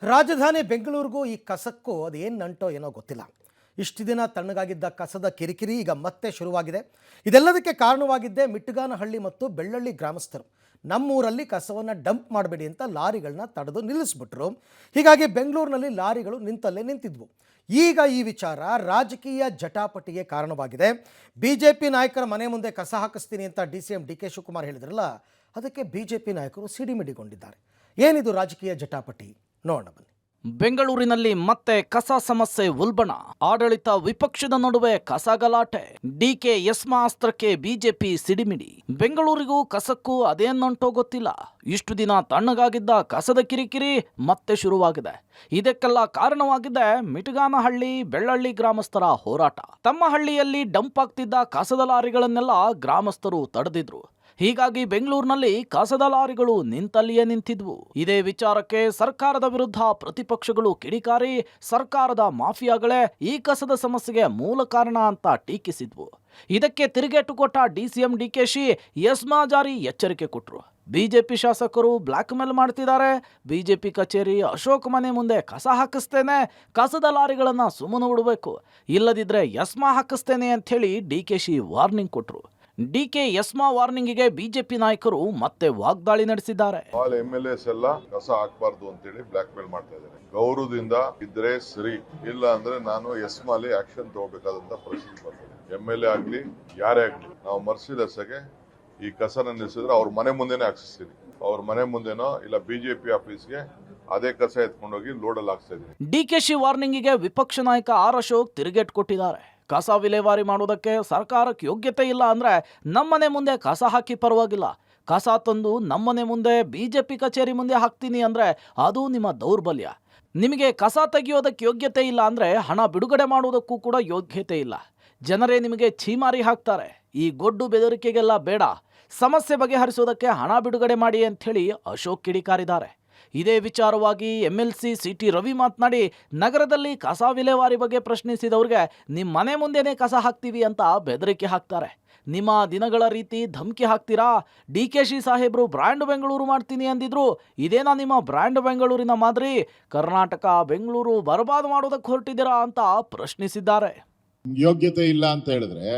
ರಾಜಧಾನಿ ಬೆಂಗಳೂರಿಗೂ ಈ ಕಸಕ್ಕೂ ಅದೇನು ನಂಟೋ ಏನೋ ಗೊತ್ತಿಲ್ಲ. ಇಷ್ಟು ದಿನ ತಣ್ಣಗಾಗಿದ್ದ ಕಸದ ಕಿರಿಕಿರಿ ಈಗ ಮತ್ತೆ ಶುರುವಾಗಿದೆ. ಇದೆಲ್ಲದಕ್ಕೆ ಕಾರಣವಾಗಿದ್ದೇ ಮಿಟ್ಟಗಾನಹಳ್ಳಿ ಮತ್ತು ಬೆಳ್ಳಳ್ಳಿ ಗ್ರಾಮಸ್ಥರು. ನಮ್ಮೂರಲ್ಲಿ ಕಸವನ್ನು ಡಂಪ್ ಮಾಡಬೇಡಿ ಅಂತ ಲಾರಿಗಳನ್ನ ತಡೆದು ನಿಲ್ಲಿಸ್ಬಿಟ್ರು. ಹೀಗಾಗಿ ಬೆಂಗಳೂರಿನಲ್ಲಿ ಲಾರಿಗಳು ನಿಂತಲ್ಲೇ ನಿಂತಿದ್ವು. ಈಗ ಈ ವಿಚಾರ ರಾಜಕೀಯ ಜಟಾಪಟಿಗೆ ಕಾರಣವಾಗಿದೆ. ಬಿಜೆಪಿ ನಾಯಕರ ಮನೆ ಮುಂದೆ ಕಸ ಹಾಕಿಸ್ತೀನಿ ಅಂತ ಡಿ.ಸಿ.ಎಂ ಡಿ.ಕೆ. ಶಿವಕುಮಾರ್ ಹೇಳಿದ್ರಲ್ಲ, ಅದಕ್ಕೆ ಬಿಜೆಪಿ ನಾಯಕರು ಸಿಡಿಮಿಡಿಗೊಂಡಿದ್ದಾರೆ. ಏನಿದು ರಾಜಕೀಯ ಜಟಾಪಟಿ ನೋಡೋಣ ಬನ್ನಿ. ಬೆಂಗಳೂರಿನಲ್ಲಿ ಮತ್ತೆ ಕಸ ಸಮಸ್ಯೆ ಉಲ್ಬಣ. ಆಡಳಿತ ವಿಪಕ್ಷದ ನಡುವೆ ಕಸ ಗಲಾಟೆ. ಡಿಕೆ ಎಸ್ಮಾ ಅಸ್ತ್ರಕ್ಕೆ ಬಿಜೆಪಿ ಸಿಡಿಮಿಡಿ. ಬೆಂಗಳೂರಿಗೂ ಕಸಕ್ಕೂ ಅದೇನಂಟೋ ಗೊತ್ತಿಲ್ಲ. ಇಷ್ಟು ದಿನ ತಣ್ಣಗಾಗಿದ್ದ ಕಸದ ಕಿರಿಕಿರಿ ಮತ್ತೆ ಶುರುವಾಗಿದೆ. ಇದಕ್ಕೆಲ್ಲ ಕಾರಣವಾಗಿದೆ ಮಿಟಗಾನಹಳ್ಳಿ ಬೆಳ್ಳಳ್ಳಿ ಗ್ರಾಮಸ್ಥರ ಹೋರಾಟ. ತಮ್ಮ ಹಳ್ಳಿಯಲ್ಲಿ ಡಂಪ್ ಆಗ್ತಿದ್ದ ಕಸದ ಲಾರಿಗಳನ್ನೆಲ್ಲ ಗ್ರಾಮಸ್ಥರು ತಡೆದಿದ್ರು. ಹೀಗಾಗಿ ಬೆಂಗಳೂರಿನಲ್ಲಿ ಕಸದ ಲಾರಿಗಳು ನಿಂತಲ್ಲಿಯೇ ನಿಂತಿದ್ವು. ಇದೇ ವಿಚಾರಕ್ಕೆ ಸರ್ಕಾರದ ವಿರುದ್ಧ ಪ್ರತಿಪಕ್ಷಗಳು ಕಿಡಿಕಾರಿ ಸರ್ಕಾರದ ಮಾಫಿಯಾಗಳೇ ಈ ಕಸದ ಸಮಸ್ಯೆಗೆ ಮೂಲ ಕಾರಣ ಅಂತ ಟೀಕಿಸಿದ್ವು. ಇದಕ್ಕೆ ತಿರುಗೇಟು ಕೊಟ್ಟ ಡಿ.ಸಿ.ಎಂ ಡಿ.ಕೆ.ಶಿ ಎಸ್ಮಾ ಜಾರಿ ಎಚ್ಚರಿಕೆ ಕೊಟ್ಟರು. ಬಿಜೆಪಿ ಶಾಸಕರು ಬ್ಲಾಕ್ ಮೇಲ್ ಮಾಡ್ತಿದ್ದಾರೆ. ಬಿಜೆಪಿ ಕಚೇರಿ ಅಶೋಕ್ ಮನೆ ಮುಂದೆ ಕಸ ಹಾಕಿಸ್ತೇನೆ, ಕಸದ ಲಾರಿಗಳನ್ನ ಸುಮ್ಮನೆ ಬಿಡಬೇಕು, ಇಲ್ಲದಿದ್ರೆ ಎಸ್ಮಾ ಹಾಕಿಸ್ತೇನೆ ಅಂತ ಹೇಳಿ ಡಿ.ಕೆ.ಶಿ ವಾರ್ನಿಂಗ್ ಕೊಟ್ಟರು. ಡಿಕೆ ಎಸ್ಮಾ ವಾರ್ನಿಂಗಿಗೆ ಬಿಜೆಪಿ ನಾಯಕರು ಮತ್ತೆ ವಾಗ್ದಾಳಿ ನಡೆಸಿದ್ದಾರೆ. MLAs ಎಲ್ಲ ಕಸ ಹಾಕಬಾರ್ದು ಅಂತೇಳಿ ಬ್ಲಾಕ್ ಮೇಲ್ ಮಾಡ್ತಾ ಇದ್ದಾರೆ. ಗೌರವದಿಂದ ಇದ್ರೆ ಸರಿ, ಇಲ್ಲ ಅಂದ್ರೆ ನಾನು ಎಸ್ಮಾಲಿ ಆಕ್ಷನ್ ತಗೋಬೇಕಾದಂತ ಪರಿಸ್ಥಿತಿ ಬರ್ತದೆ. MLA ಆಗ್ಲಿ ಯಾರೇ ಆಗ್ಲಿ, ನಾವು ಮರ್ಸಿಲೆಸ್ಗೆ ಈ ಕಸನ ನಿಲ್ಸಿದ್ರೆ ಅವ್ರ ಮನೆ ಮುಂದೆನೆ ಹಾಕ್ಸಿಸ್ತೀನಿ. ಅವ್ರ ಮನೆ ಮುಂದೆನೋ ಇಲ್ಲ ಬಿಜೆಪಿ ಆಫೀಸ್ಗೆ ಅದೇ ಕಸ ಎತ್ಕೊಂಡೋಗಿ ಲೋಡಲ್ಲಿ ಹಾಕ್ಸ್ತಾ ಇದೀನಿ. ಡಿಕೆಶಿ ವಾರ್ನಿಂಗಿಗೆ ವಿಪಕ್ಷ ನಾಯಕ ಆರ್ ಅಶೋಕ್ ತಿರುಗೇಟು ಕೊಟ್ಟಿದ್ದಾರೆ. ಕಸ ವಿಲೇವಾರಿ ಮಾಡೋದಕ್ಕೆ ಸರ್ಕಾರಕ್ಕೆ ಯೋಗ್ಯತೆ ಇಲ್ಲ ಅಂದ್ರೆ ನಮ್ಮನೆ ಮುಂದೆ ಕಸ ಹಾಕಿ ಪರವಾಗಿಲ್ಲ, ಕಸ ತಂದು ನಮ್ಮನೆ ಮುಂದೆ ಬಿಜೆಪಿ ಕಚೇರಿ ಮುಂದೆ ಹಾಕ್ತೀನಿ ಅಂದ್ರೆ ಅದು ನಿಮ್ಮ ದೌರ್ಬಲ್ಯ. ನಿಮಗೆ ಕಸ ತೆಗೆಯೋದಕ್ಕೆ ಯೋಗ್ಯತೆ ಇಲ್ಲ ಅಂದ್ರೆ ಹಣ ಬಿಡುಗಡೆ ಮಾಡೋದಕ್ಕೂ ಕೂಡ ಯೋಗ್ಯತೆ ಇಲ್ಲ. ಜನರೇ ನಿಮಗೆ ಛೀಮಾರಿ ಹಾಕ್ತಾರೆ. ಈ ಗೊಡ್ಡು ಬೆದರಿಕೆಗೆಲ್ಲ ಬೇಡ, ಸಮಸ್ಯೆ ಬಗೆಹರಿಸೋದಕ್ಕೆ ಹಣ ಬಿಡುಗಡೆ ಮಾಡಿ ಅಂತ ಹೇಳಿ ಅಶೋಕ್ ಕಿಡಿಕಾರಿದ್ದಾರೆ. ಇದೇ ವಿಚಾರವಾಗಿ MLC ಸಿ.ಟಿ. ರವಿ ಮಾತನಾಡಿ, ನಗರದಲ್ಲಿ ಕಸ ವಿಲೇವಾರಿ ಬಗ್ಗೆ ಪ್ರಶ್ನಿಸಿದವ್ರಿಗೆ ನಿಮ್ಮ ಮನೆ ಮುಂದೆನೇ ಕಸ ಹಾಕ್ತೀವಿ ಅಂತ ಬೆದರಿಕೆ ಹಾಕ್ತಾರೆ. ನಿಮ್ಮ ದಿನಗಳ ರೀತಿ ಧಮಕಿ ಹಾಕ್ತೀರಾ? ಡಿ.ಕೆ.ಶಿ ಸಾಹೇಬ್ರು ಬ್ರ್ಯಾಂಡ್ ಬೆಂಗಳೂರು ಮಾಡ್ತೀನಿ ಅಂದಿದ್ರು, ಇದೇನಾ ನಿಮ್ಮ ಬ್ರ್ಯಾಂಡ್ ಬೆಂಗಳೂರಿನ ಮಾದರಿ? ಕರ್ನಾಟಕ ಬೆಂಗಳೂರು ಬರ್ಬಾದ್ ಮಾಡೋದಕ್ಕೆ ಹೊರಟಿದ್ದೀರಾ ಅಂತ ಪ್ರಶ್ನಿಸಿದ್ದಾರೆ. ಯೋಗ್ಯತೆ ಇಲ್ಲ ಅಂತ ಹೇಳಿದ್ರೆ,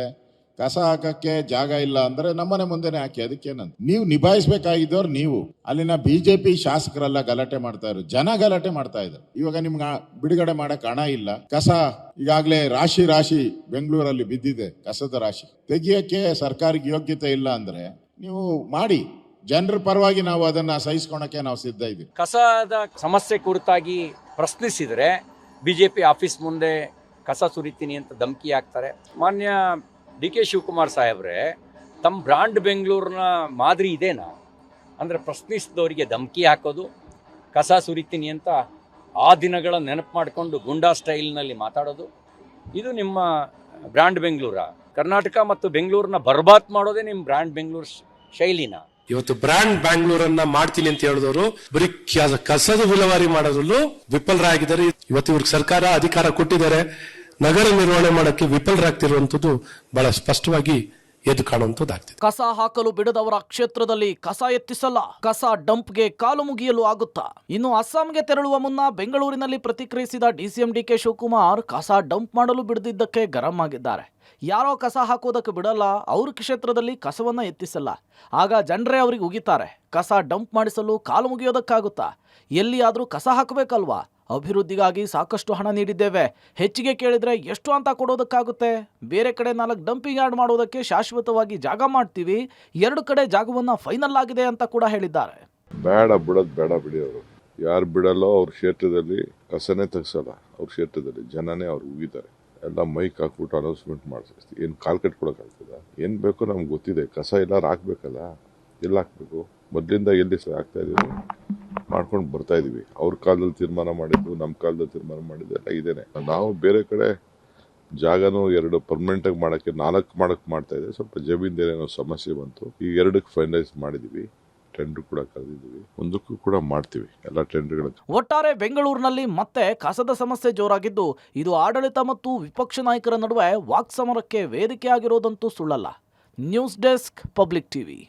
ಕಸ ಹಾಕಕ್ಕೆ ಜಾಗ ಇಲ್ಲ ಅಂದ್ರೆ ನಮ್ಮನೆ ಮುಂದೆನೆ ಹಾಕಿ, ಅದಕ್ಕೇನಂತ ನೀವು ನಿಭಾಯಿಸಬೇಕಾಗಿದ್ದವ್ರು ನೀವು. ಅಲ್ಲಿನ ಬಿಜೆಪಿ ಶಾಸಕರೆಲ್ಲ ಗಲಾಟೆ ಮಾಡ್ತಾ ಇದ್ರು, ಜನ ಗಲಾಟೆ ಮಾಡ್ತಾ ಇದ್ರು. ಇವಾಗ ನಿಮ್ಗೆ ಬಿಡುಗಡೆ ಮಾಡಕ್ ಹಣ ಇಲ್ಲ, ಕಸ ಈಗಾಗಲೇ ರಾಶಿ ರಾಶಿ ಬೆಂಗಳೂರಲ್ಲಿ ಬಿದ್ದಿದೆ, ಕಸದ ರಾಶಿ ತೆಗಿಯಕ್ಕೆ ಸರ್ಕಾರಕ್ಕೆ ಯೋಗ್ಯತೆ ಇಲ್ಲ ಅಂದ್ರೆ ನೀವು ಮಾಡಿ, ಜನರ ಪರವಾಗಿ ನಾವು ಅದನ್ನ ಸಹಿಸ್ಕೊಳಕ್ಕೆ ನಾವು ಸಿದ್ಧ ಇದ್ದೀವಿ. ಕಸದ ಸಮಸ್ಯೆ ಕುರಿತಾಗಿ ಪ್ರಶ್ನಿಸಿದ್ರೆ ಬಿಜೆಪಿ ಆಫೀಸ್ ಮುಂದೆ ಕಸ ಸುರಿತೀನಿ ಅಂತ ಧಮಕಿ ಹಾಕ್ತಾರೆ. ಮಾನ್ಯ ಡಿ.ಕೆ. ಶಿವಕುಮಾರ್ ಸಾಹೇಬ್ರೆ, ತಮ್ಮ ಬ್ರಾಂಡ್ ಬೆಂಗಳೂರಿನ ಮಾದರಿ ಇದೇನಾ? ಅಂದರೆ ಪ್ರಶ್ನಿಸಿದವರಿಗೆ ಧಮಕಿ ಹಾಕೋದು, ಕಸ ಸುರಿತೀನಿ ಅಂತ ಆ ದಿನಗಳ ನೆನಪು ಮಾಡಿಕೊಂಡು ಗುಂಡಾ ಸ್ಟೈಲ್ನಲ್ಲಿ ಮಾತಾಡೋದು, ಇದು ನಿಮ್ಮ ಬ್ರ್ಯಾಂಡ್ ಬೆಂಗಳೂರ? ಕರ್ನಾಟಕ ಮತ್ತು ಬೆಂಗಳೂರನ್ನ ಬರ್ಬಾದ್ ಮಾಡೋದೇ ನಿಮ್ಮ ಬ್ರ್ಯಾಂಡ್ ಬೆಂಗಳೂರು ಶೈಲಿನ? ಇವತ್ತು ಬ್ರ್ಯಾಂಡ್ ಬ್ಯಾಂಗ್ಳೂರನ್ನ ಮಾಡ್ತೀನಿ ಅಂತ ಹೇಳಿದವರು ಬರೀ ಕಸದ ವಿಲೇವಾರಿ ಮಾಡೋದ್ರಲ್ಲೂ ವಿಫಲರಾಗಿದ್ದಾರೆ. ಇವತ್ತು ಇವ್ರಿಗೆ ಸರ್ಕಾರ ಅಧಿಕಾರ ಕೊಟ್ಟಿದ್ದಾರೆ, ನಗರ ನಿರ್ವಹಣೆ ಮಾಡಕ್ಕೆ ವಿಫಲರಾಗ್ತಿರುವಂತದ್ದು ಬಹಳ ಸ್ಪಷ್ಟವಾಗಿ ಎದ್ದು ಕಾಣುವಂತದ್ದಾಗ್ತಿದೆ. ಕಸ ಹಾಕಲು ಬಿಡದವರ ಕ್ಷೇತ್ರದಲ್ಲಿ ಕಸ ಎತ್ತಿಸಲ್ಲ, ಕಸ ಡಂಪ್ಗೆ ಕಾಲು ಮುಗಿಯಲು ಆಗುತ್ತಾ? ಇನ್ನು ಅಸ್ಸಾಂಗೆ ತೆರಳುವ ಮುನ್ನ ಬೆಂಗಳೂರಿನಲ್ಲಿ ಪ್ರತಿಕ್ರಿಯಿಸಿದ ಡಿ.ಸಿ.ಎಂ ಡಿ.ಕೆ. ಶಿವಕುಮಾರ್ ಕಸ ಡಂಪ್ ಮಾಡಲು ಬಿಡದಿದ್ದಕ್ಕೆ ಗರಂ ಆಗಿದ್ದಾರೆ. ಯಾರೋ ಕಸ ಹಾಕೋದಕ್ಕೆ ಬಿಡಲ್ಲ, ಅವ್ರ ಕ್ಷೇತ್ರದಲ್ಲಿ ಕಸವನ್ನ ಎತ್ತಿಸಲ್ಲ, ಆಗ ಜನರೇ ಅವ್ರಿಗೆ ಉಗಿತಾರೆ. ಕಸ ಡಂಪ್ ಮಾಡಿಸಲು ಕಾಲು ಮುಗಿಯೋದಕ್ಕಾಗುತ್ತಾ? ಎಲ್ಲಿಯಾದ್ರೂ ಕಸ ಹಾಕಬೇಕಲ್ವಾ? ಅಭಿವೃದ್ಧಿಗಾಗಿ ಸಾಕಷ್ಟು ಹಣ ನೀಡಿದ್ದೇವೆ, ಹೆಚ್ಚಿಗೆ ಕೇಳಿದ್ರೆ ಎಷ್ಟು ಅಂತ ಕೊಡೋದಕ್ಕಾಗುತ್ತೆ? ಬೇರೆ ಕಡೆ 4 ಡಂಪಿಂಗ್ ಯಾರ್ಡ್ ಮಾಡೋದಕ್ಕೆ ಶಾಶ್ವತವಾಗಿ ಜಾಗ ಮಾಡ್ತೀವಿ, 2 ಕಡೆ ಜಾಗವನ್ನ ಫೈನಲ್ ಆಗಿದೆ ಅಂತ ಕೂಡ ಹೇಳಿದ್ದಾರೆ. ಬೇಡ ಬಿಡೋದು ಬೇಡ ಬಿಡಿ. ಅವರು ಯಾರು ಬಿಡಲ್ಲೋ ಅವ್ರ ಕ್ಷೇತ್ರದಲ್ಲಿ ಕಸನೇ ತೆಗ್ಸಲ್ಲ. ಅವ್ರ ಕ್ಷೇತ್ರದಲ್ಲಿ ಜನನೇ ಅವ್ರು ಉಗಿತಾರೆ. ಎಲ್ಲ ಮೈಕ್ ಹಾಕ್ಬಿಟ್ಟು ಅನೌನ್ಸ್ಮೆಂಟ್ ಮಾಡಿಸ್ತೀವಿ. ಏನು ಕಾಲ್ ಕಟ್ಕೊಳಕ್ಕಾಗ್ತದ? ಏನು ಬೇಕೋ ನಮ್ಗೆ ಗೊತ್ತಿದೆ. ಕಸ ಎಲ್ಲಾರು ಹಾಕ್ಬೇಕಲ್ಲ, ಎಲ್ಲಿ ಹಾಕ್ಬೇಕು? ಮೊದಲಿಂದ ಎಲ್ಲಿ ಹಾಕ್ತಾ ಇದೀವಿ, ಮಾಡ್ಕೊಂಡು ಬರ್ತಾ ಇದೀವಿ. ಅವ್ರ ಕಾಲದಲ್ಲಿ ತೀರ್ಮಾನ ಮಾಡಿದ್ದು, ನಮ್ಮ ಕಾಲದಲ್ಲಿ ತೀರ್ಮಾನ ಮಾಡಿದ್ದು ಎಲ್ಲ ಇದೇನೆ. ನಾವು ಬೇರೆ ಕಡೆ ಜಾಗನೂ 2 ಪರ್ಮನೆಂಟ್ ಆಗಿ ಮಾಡಕ್ಕೆ 4 ಮಾಡ್ತಾ ಇದೆ. ಸ್ವಲ್ಪ ಜಮೀನ್ದೇನೋ ಸಮಸ್ಯೆ ಬಂತು, ಈ 2ಕ್ಕೆ ಫೈನಲೈಸ್ ಮಾಡಿದೀವಿ. ಟೆಂಡರ್ ಕೂಡ ಕರೆದಿದ್ದೀವಿ, ಮುಂದಕ್ಕೂ ಕೂಡ ಮಾಡ್ತೀವಿ ಎಲ್ಲ ಟೆಂಡರ್ಗಳು. ಒಟ್ಟಾರೆ ಬೆಂಗಳೂರಿನಲ್ಲಿ ಮತ್ತೆ ಕಸದ ಸಮಸ್ಯೆ ಜೋರಾಗಿದ್ದು, ಇದು ಆಡಳಿತ ಮತ್ತು ವಿಪಕ್ಷ ನಾಯಕರ ನಡುವೆ ವಾಕ್ಸಮರಕ್ಕೆ ವೇದಿಕೆ ಆಗಿರೋದಂತೂ ಸುಳ್ಳಲ್ಲ. News desk, public TV.